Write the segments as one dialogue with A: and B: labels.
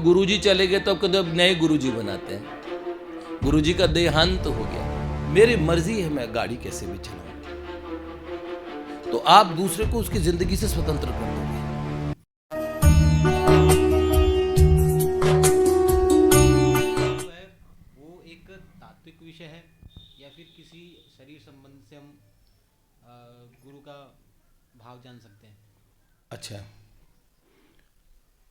A: गुरुजी चले गए तो अब नए गुरुजी बनाते हैं। गुरुजी का देहांत हो गया, मेरी मर्जी है मैं गाड़ी कैसे भी चलाऊं, तो आप दूसरे को उसकी जिंदगी से स्वतंत्र कर दोगे।
B: वो एक तात्विक विषय है या फिर किसी शरीर संबंध से हम गुरु का भाव जान सकते हैं?
A: अच्छा,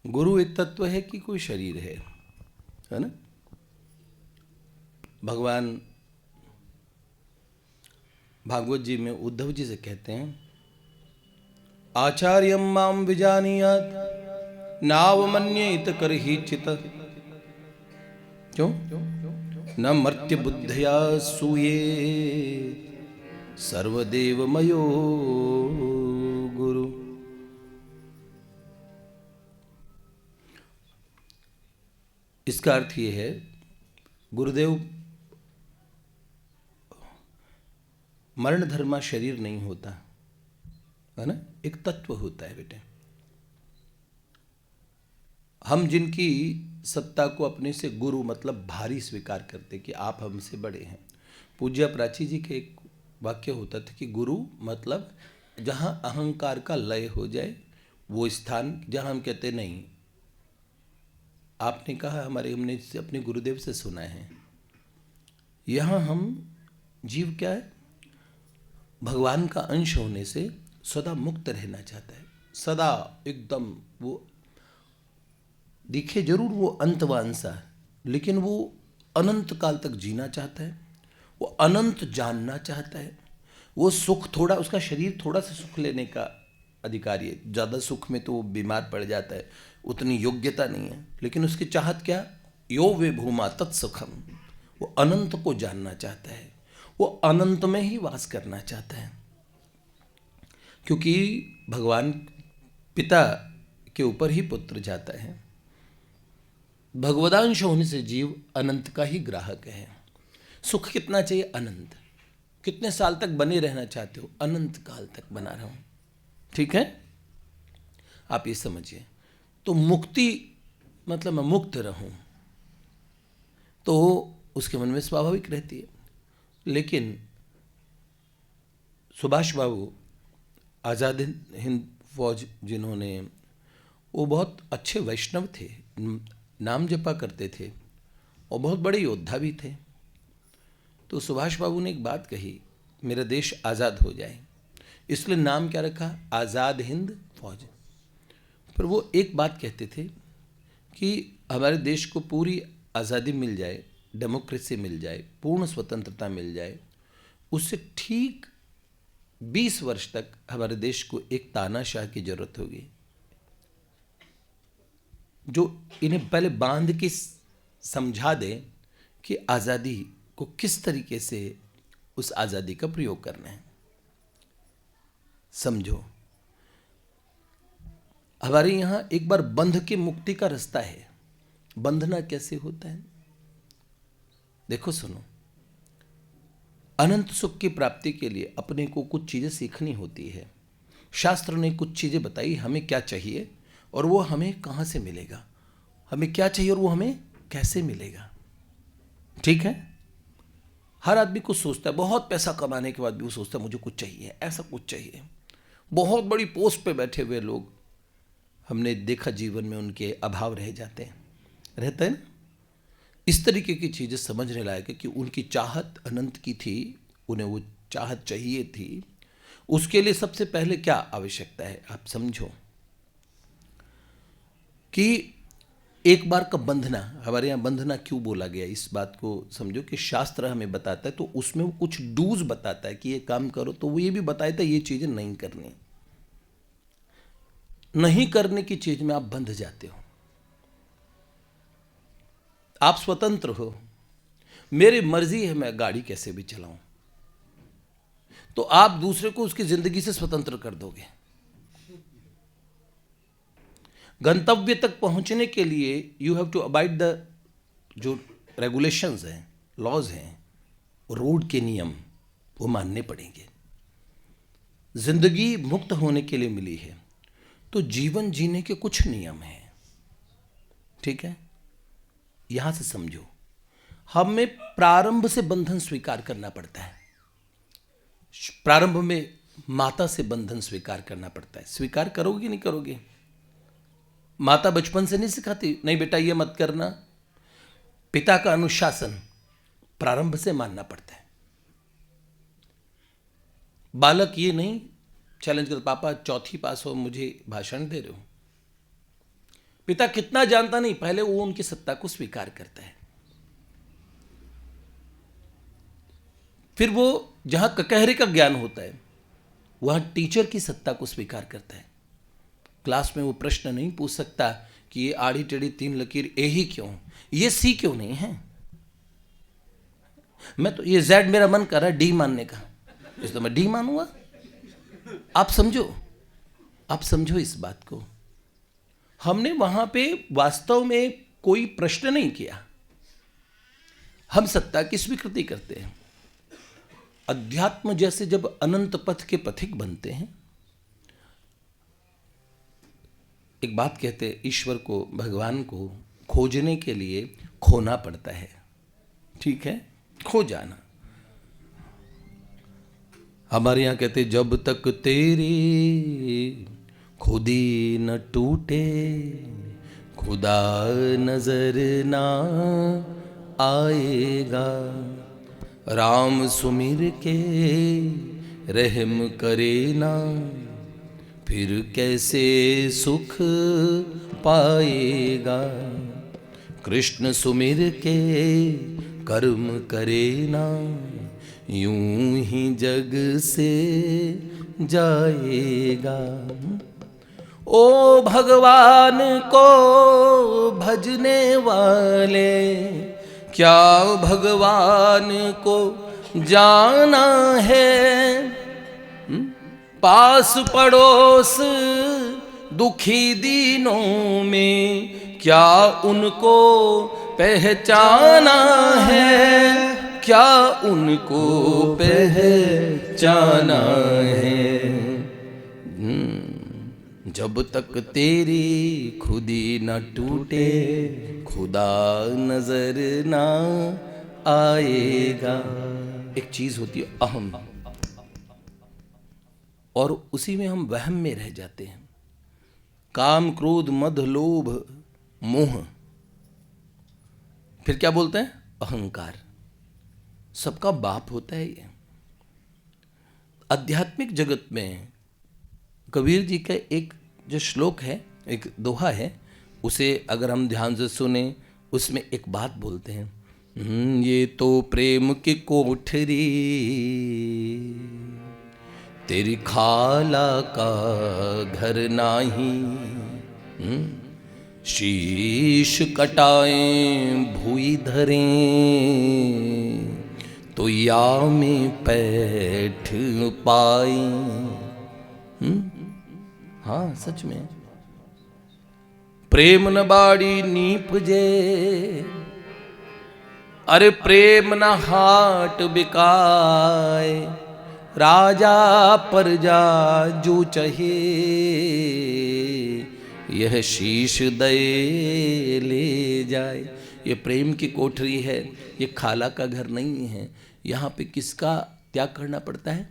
A: गुरु एक तत्व है कि कोई शरीर है ना? भगवान भागवत जी में उद्धव जी से कहते हैं, आचार्यम माम विजानीयात नावमन्येत करहि चित। क्यों? न मर्त्य बुद्धया सूये सर्वदेव मयो गुरु। इसका अर्थ ये है, गुरुदेव मरण धर्मा शरीर नहीं होता है ना, एक तत्व होता है बेटे। हम जिनकी सत्ता को अपने से गुरु मतलब भारी स्वीकार करते कि आप हमसे बड़े हैं। पूज्य प्राची जी के एक वाक्य होता था कि गुरु मतलब जहाँ अहंकार का लय हो जाए वो स्थान जहाँ हम कहते नहीं। आपने कहा, हमने अपने गुरुदेव से सुना है, यहाँ हम जीव क्या है, भगवान का अंश होने से सदा मुक्त रहना चाहता है, सदा एकदम वो दिखे जरूर वो अंतवांसा, लेकिन वो अनंत काल तक जीना चाहता है, वो अनंत जानना चाहता है, वो सुख थोड़ा, उसका शरीर थोड़ा सा सुख लेने का अधिकारी है, ज़्यादा सुख में तो वो बीमार पड़ जाता है, उतनी योग्यता नहीं है, लेकिन उसकी चाहत क्या, यो वे भूमा तत्सुखम, वो अनंत को जानना चाहता है, वो अनंत में ही वास करना चाहता है। क्योंकि भगवान पिता के ऊपर ही पुत्र जाता है, भगवदांश होने से जीव अनंत का ही ग्राहक है। सुख कितना चाहिए, अनंत। कितने साल तक बने रहना चाहते हो, अनंत काल तक बना रहा हूं, ठीक है, आप ये समझिए। तो मुक्ति मतलब मैं मुक्त रहूं, तो उसके मन में स्वाभाविक रहती है। लेकिन सुभाष बाबू आज़ाद हिंद फौज जिन्होंने, वो बहुत अच्छे वैष्णव थे, नाम जपा करते थे और बहुत बड़े योद्धा भी थे। तो सुभाष बाबू ने एक बात कही, मेरा देश आज़ाद हो जाए, इसलिए नाम क्या रखा, आज़ाद हिंद फौज। पर वो एक बात कहते थे कि हमारे देश को पूरी आज़ादी मिल जाए, डेमोक्रेसी मिल जाए, पूर्ण स्वतंत्रता मिल जाए, उससे ठीक 20 वर्ष तक हमारे देश को एक तानाशाह की जरूरत होगी, जो इन्हें पहले बांध के समझा दे कि आज़ादी को किस तरीके से उस आज़ादी का प्रयोग करना है। समझो, हमारे यहाँ एक बार बंध के मुक्ति का रास्ता है। बंधना कैसे होता है, देखो सुनो। अनंत सुख की प्राप्ति के लिए अपने को कुछ चीज़ें सीखनी होती है। शास्त्र ने कुछ चीज़ें बताई हमें क्या चाहिए और वो हमें कहाँ से मिलेगा, हमें क्या चाहिए और वो हमें कैसे मिलेगा, ठीक है। हर आदमी कुछ सोचता है, बहुत पैसा कमाने के बाद भी वो सोचता है मुझे कुछ चाहिए, ऐसा कुछ चाहिए। बहुत बड़ी पोस्ट पे बैठे हुए लोग हमने देखा जीवन में उनके अभाव रह जाते हैं, रहते हैं ना। इस तरीके की चीज़ें समझने लायक है कि उनकी चाहत अनंत की थी, उन्हें वो चाहत चाहिए थी। उसके लिए सबसे पहले क्या आवश्यकता है, आप समझो कि एक बार का बंधना, हमारे यहाँ बंधना क्यों बोला गया, इस बात को समझो कि शास्त्र हमें बताता है, तो उसमें वो कुछ डूज बताता है कि ये काम करो, तो वो ये भी बताता है ये चीज़ें नहीं करनी। नहीं करने की चीज में आप बंध जाते हो। आप स्वतंत्र हो, मेरी मर्जी है मैं गाड़ी कैसे भी चलाऊं, तो आप दूसरे को उसकी जिंदगी से स्वतंत्र कर दोगे। गंतव्य तक पहुंचने के लिए you have to abide the जो रेगुलेशंस हैं, लॉज हैं, रोड के नियम वो मानने पड़ेंगे। जिंदगी मुक्त होने के लिए मिली है, तो जीवन जीने के कुछ नियम हैं, ठीक है, यहां से समझो, हमें प्रारंभ से बंधन स्वीकार करना पड़ता है। प्रारंभ में माता से बंधन स्वीकार करना पड़ता है। स्वीकार करोगे नहीं करोगे? माता बचपन से नहीं सिखाती, नहीं बेटा ये मत करना। पिता का अनुशासन प्रारंभ से मानना पड़ता है। बालक ये नहीं चैलेंज करता, पापा चौथी पास हो, मुझे भाषण दे रहे हो। पिता कितना जानता नहीं, पहले वो उनकी सत्ता को स्वीकार करता है। फिर वो जहां ककहरे का ज्ञान होता है वहां टीचर की सत्ता को स्वीकार करता है। क्लास में वो प्रश्न नहीं पूछ सकता कि ये आड़ी टेढ़ी 3 लकीर ए ही क्यों, ये सी क्यों नहीं है। मैं तो ये जेड मेरा मन कर रहा है डी मानने का, इस तो मैं डी मानूंगा। आप समझो इस बात को। हमने वहां पे वास्तव में कोई प्रश्न नहीं किया, हम सत्ता की स्वीकृति करते हैं। अध्यात्म जैसे जब अनंत पथ के पथिक बनते हैं, एक बात कहते हैं, ईश्वर को, भगवान को खोजने के लिए खोना पड़ता है। ठीक है, खो जाना। हमारे यहां कहते जब तक तेरी खुदी न टूटे खुदा नजर ना आएगा। राम सुमिर के रहम करे ना, फिर कैसे सुख पाएगा। कृष्ण सुमिर के कर्म करे ना, यूं ही जग से जाएगा। ओ भगवान को भजने वाले, क्या भगवान को जाना है। पास पड़ोस दुखी दीनों में, क्या उनको पहचाना है, क्या उनको पहचाना है। जब तक तेरी खुदी न टूटे खुदा नजर ना आएगा। एक चीज होती है अहम, और उसी में हम वहम में रह जाते हैं। काम क्रोध मद लोभ मोह, फिर क्या बोलते हैं? अहंकार। सबका बाप होता है ये। आध्यात्मिक जगत में कबीर जी का एक जो श्लोक है, एक दोहा है, उसे अगर हम ध्यान से सुने, उसमें एक बात बोलते हैं, ये तो प्रेम की कोठरी तेरी खाला का घर नाही। शीश कटाएं भूई धरें तो या में बैठ पाए। हाँ सच में, प्रेम न बाड़ी नीप जे, अरे प्रेम न हाट बिकाए। राजा प्रजा जो चहे, यह शीश दे ले जाए। ये प्रेम की कोठरी है, ये खाला का घर नहीं है। यहाँ पे किसका त्याग करना पड़ता है?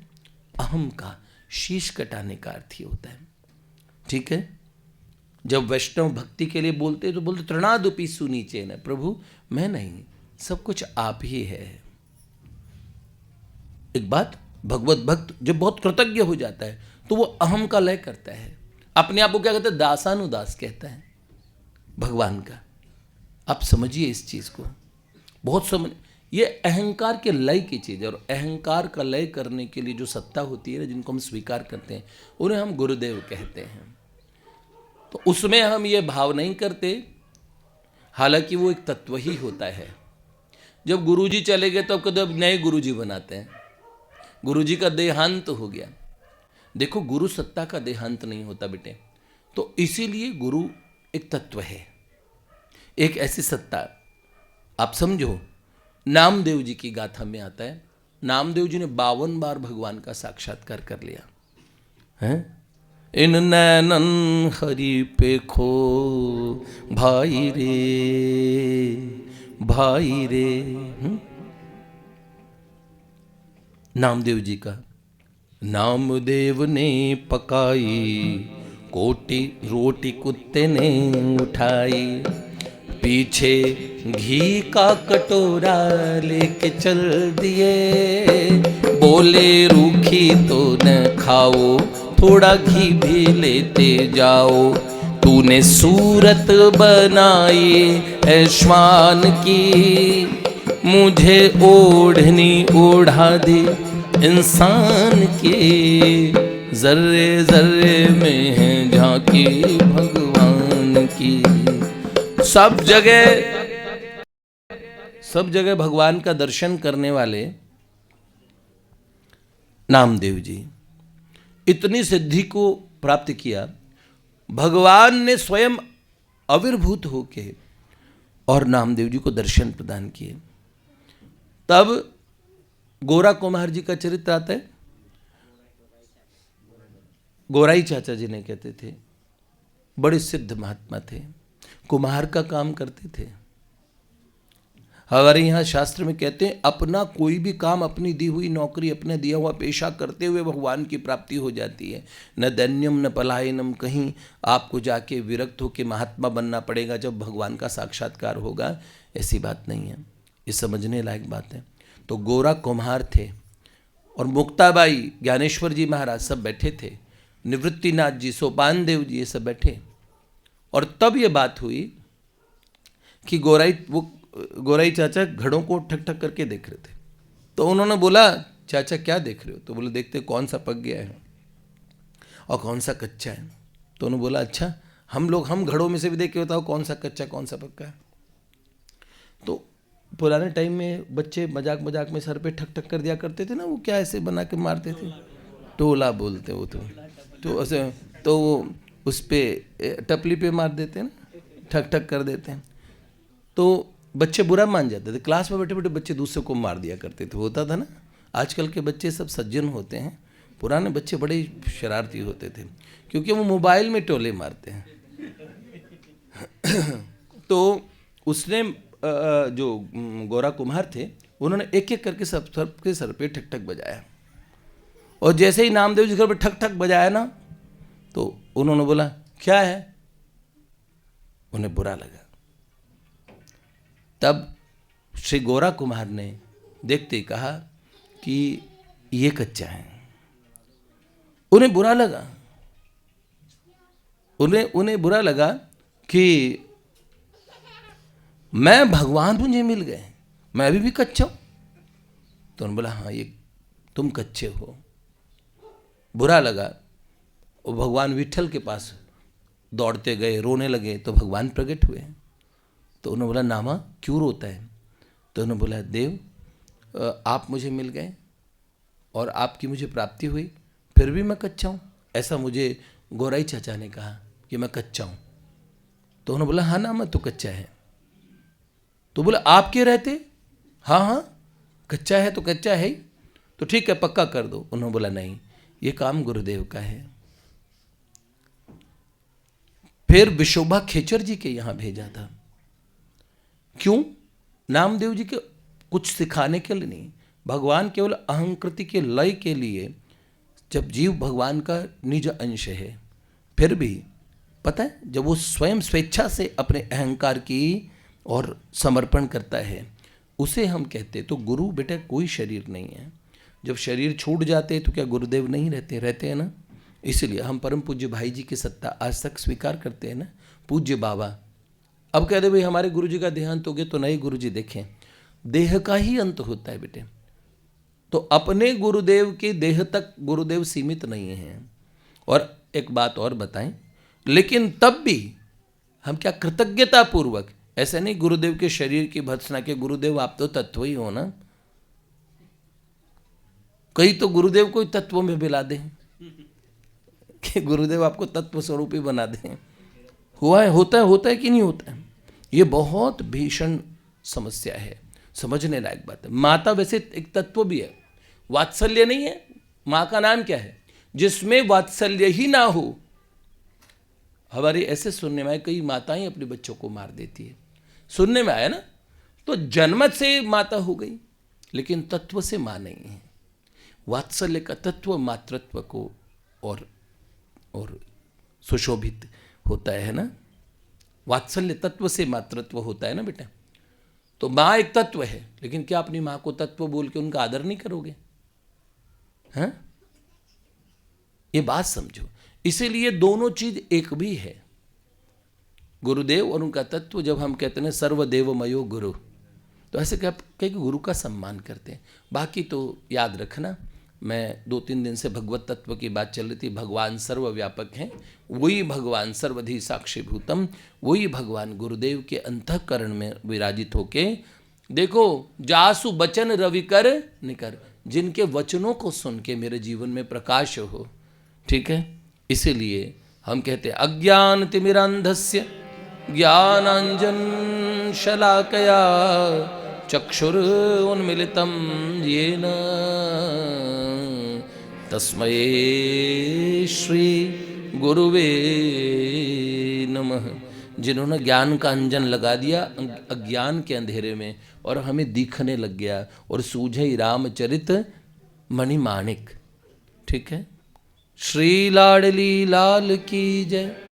A: अहम का। शीश कटाने का अर्थ ही होता है। ठीक है, जब वैष्णव भक्ति के लिए बोलते तो बोलते तृणादुपि सुनीचे न, प्रभु मैं नहीं, सब कुछ आप ही है। एक बात, भगवत भक्त जब बहुत कृतज्ञ हो जाता है तो वो अहम का लय करता है, अपने आप को क्या कहते हैं? दासानुदास कहता है भगवान का। आप समझिए इस चीज को, बहुत समझ। ये अहंकार के लय की चीज है, और अहंकार का लय करने के लिए जो सत्ता होती है ना, जिनको हम स्वीकार करते हैं, उन्हें हम गुरुदेव कहते हैं। तो उसमें हम ये भाव नहीं करते, हालांकि वो एक तत्व ही होता है। जब गुरुजी चले गए तो अब नए गुरुजी बनाते हैं। गुरुजी का देहांत हो गया। देखो, गुरु सत्ता का देहांत नहीं होता बेटे। तो इसीलिए गुरु एक तत्व है, एक ऐसी सत्ता। आप समझो, नामदेव जी की गाथा में आता है, नामदेव जी ने 52 बार भगवान का साक्षात्कार कर लिया है। इन नैनन हरि पे खो भाई रे भाई रे। नामदेव जी का, नामदेव ने पकाई कोटी रोटी कुत्ते ने उठाई, पीछे घी का कटोरा लेके चल दिए, बोले रूखी तो न खाओ थोड़ा घी भी लेते जाओ, तूने सूरत बनाई है श्वान की, मुझे ओढ़नी ओढ़ा दे इंसान के, जर्रे जर्रे में है झांकी भगवान की। सब जगह भगवान का दर्शन करने वाले नामदेव जी, इतनी सिद्धि को प्राप्त किया। भगवान ने स्वयं आविर्भूत होके और नामदेव जी को दर्शन प्रदान किए। तब गोरा कुम्हार जी का चरित्र आता है। गोराई चाचा जी ने कहते थे, बड़े सिद्ध महात्मा थे, कुम्हार का काम करते थे। हमारे यहाँ शास्त्र में कहते हैं अपना कोई भी काम, अपनी दी हुई नौकरी, अपने दिया हुआ पेशा करते हुए भगवान की प्राप्ति हो जाती है। न दैन्यम न पलायनम, कहीं आपको जाके विरक्त होकर महात्मा बनना पड़ेगा जब भगवान का साक्षात्कार होगा, ऐसी बात नहीं है। ये समझने लायक बात है। तो गोरा कुम्हार थे और मुक्ताबाई, ज्ञानेश्वर जी महाराज सब बैठे थे, निवृत्तिनाथ जी, सोपान देव जी, ये सब बैठे। और तब ये बात हुई कि गोराई चाचा घड़ों को ठक ठक करके देख रहे थे। तो उन्होंने बोला, चाचा क्या देख रहे हो? तो बोले, देखते कौन सा पक गया है और कौन सा कच्चा है। तो उन्होंने बोला, अच्छा हम घड़ों में से भी देख के बताओ कौन सा कच्चा कौन सा पक्का है। तो पुराने टाइम में बच्चे मजाक मजाक में सर पे ठक ठक कर दिया करते थे ना, वो क्या ऐसे बना के मारते थे, टोला बोलते वो तो ऐसे, तो वो उस पर टपली पे मार देते हैं ना, ठक ठक कर देते हैं। तो बच्चे बुरा मान जाते थे, क्लास में बैठे बैठे बच्चे दूसरे को मार दिया करते थे, होता था ना। आजकल के बच्चे सब सज्जन होते हैं, पुराने बच्चे बड़े शरारती होते थे, क्योंकि वो मोबाइल में टोले मारते हैं। तो उसने जो गोरा कुम्हार थे, उन्होंने एक एक करके सबके सर पे ठक ठक बजाया, और जैसे ही नामदेव जी घर पे ठक ठक बजाया ना, तो उन्होंने बोला, क्या है? उन्हें बुरा लगा। तब श्री गोरा कुम्हार ने देखते ही कहा कि ये कच्चा है। उन्हें बुरा लगा, उन्हें बुरा लगा कि मैं भगवान मुझे मिल गए, मैं अभी भी कच्चा हूं। तो उन्होंने बोला, हाँ ये तुम कच्चे हो। बुरा लगा। वो भगवान विठल के पास दौड़ते गए, रोने लगे, तो भगवान प्रकट हुए। तो उन्होंने बोला, नामा क्यों रोता है? तो उन्होंने बोला, देव आप मुझे मिल गए और आपकी मुझे प्राप्ति हुई, फिर भी मैं कच्चा हूँ, ऐसा मुझे गोराई चाचा ने कहा कि मैं कच्चा हूँ। तो उन्होंने बोला, हाँ नामा तो कच्चा है। तो बोला, आप के रहते? हाँ हाँ कच्चा है तो कच्चा है ही, तो ठीक है पक्का कर दो। उन्होंने बोला, नहीं ये काम गुरुदेव का है। फिर विशोभा खेचर जी के यहाँ भेजा था। क्यों? नामदेव जी के कुछ सिखाने के लिए नहीं, भगवान केवल अहंकृति के लय के लिए। जब जीव भगवान का निज अंश है, फिर भी पता है जब वो स्वयं स्वेच्छा से अपने अहंकार की और समर्पण करता है, उसे हम कहते। तो गुरु बेटा कोई शरीर नहीं है। जब शरीर छूट जाते हैं तो क्या गुरुदेव नहीं रहते हैं ना। इसलिए हम परम पूज्य भाई जी की सत्ता आज तक स्वीकार करते हैं ना। पूज्य बाबा अब कह दे भाई हमारे गुरु जी का देहांत हो गया तो नए गुरु जी देखें, देह का ही अंत होता है बेटे। तो अपने गुरुदेव के देह तक गुरुदेव सीमित नहीं हैं। और एक बात और बताएं, लेकिन तब भी हम क्या कृतज्ञता पूर्वक, ऐसे नहीं गुरुदेव के शरीर की भर्त्सना के, गुरुदेव आप तो तत्व ही हो ना। कई तो गुरुदेव को तत्वों में मिला दें कि गुरुदेव आपको तत्व स्वरूप ही बना दें। हुआ है, होता है कि नहीं होता है? ये बहुत भीषण समस्या है, समझने लायक बात है। माता वैसे एक तत्व भी है, वात्सल्य नहीं है। माँ का नाम क्या है? जिसमें वात्सल्य ही ना हो। हमारे ऐसे सुनने में आए, कई माताएं अपने बच्चों को मार देती है, सुनने में आया ना। तो जन्मत से माता हो गई, लेकिन तत्व से मां नहीं है। वात्सल्य का तत्व मातृत्व को और सुशोभित होता है ना। वात्सल्य तत्व से मातृत्व होता है ना बेटा। तो माँ एक तत्व है, लेकिन क्या अपनी माँ को तत्व बोल के उनका आदर नहीं करोगे? हैं? ये बात समझो। इसीलिए दोनों चीज एक भी है, गुरुदेव और उनका तत्व। जब हम कहते हैं सर्वदेवमयो गुरु, तो ऐसे कह के गुरु का सम्मान करते हैं। बाकी तो याद रखना, मैं 2-3 दिन से भगवत तत्व की बात चल रही थी। भगवान सर्वव्यापक हैं, वही भगवान सर्वधि साक्षीभूतम, वही भगवान गुरुदेव के अंतःकरण में विराजित होके देखो। जासु बचन रवि कर निकर, जिनके वचनों को सुन के मेरे जीवन में प्रकाश हो। ठीक है, इसीलिए हम कहते हैं अज्ञान तिमिरांधस्य ज्ञानांजन शलाकया चक्षुरुन्मिलितं येन तस्मै श्री गुरुवे नमः। जिन्होंने ज्ञान का अंजन लगा दिया अज्ञान के अंधेरे में, और हमें दिखने लग गया, और सूझे रामचरित मणिमाणिक। ठीक है, श्री लाडली लाल की जय।